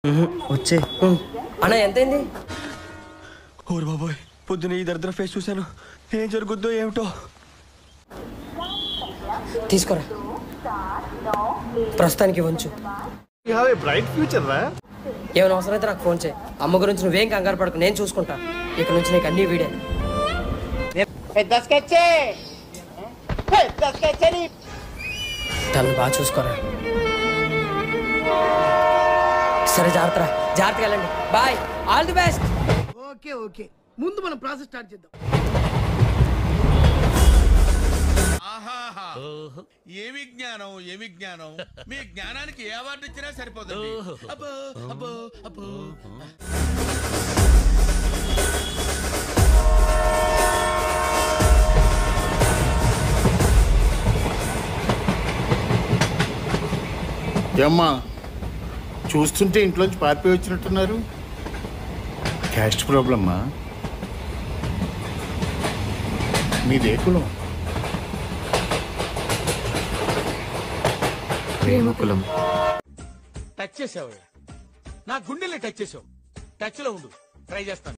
వచ్చే అన్న ఎంతైంది? ఓరు బాబోయ్, పొద్దున ఈ దరిద్ర ఫేస్ చూశాను. ఏం జరుగుద్దో ఏమిటో. తీసుకోరా, ప్రస్తుతానికి ఉంచు. బ్రైట్ ఫ్యూచర్ రా. ఏమైనా అవసరమైతే నాకు ఫోన్ చేయి. అమ్మ గురించి నువ్వేం కంగారు పడకు, నేను చూసుకుంటా. ఇక్కడ నుంచి నీకు అన్ని వీడే. తను బాగా చూసుకోరా. సరే, జాగ్రత్తగా వెళ్ళండి. Bye, all the best. Okay ముందు మనం ప్రాసెస్ స్టార్ట్ చేద్దాం. ఏమి జ్ఞానం మీ జ్ఞానానికి ఏ అవార్డు ఇచ్చినా సరిపోతుంది. అబ్బో అబ్బో అబ్బో. ఏమ్మా, చూస్తుంటే ఇంట్లోంచి పారిపోయి వచ్చినట్టున్నారు. క్యాస్ట్ ప్రాబ్లమ్మా? మీదే కులం? ప్రేమకులం. టచ్ చేసావు, నా గుండెల్ని టచ్ చేసావు. టచ్ లో ఉండు, ట్రై చేస్తాను.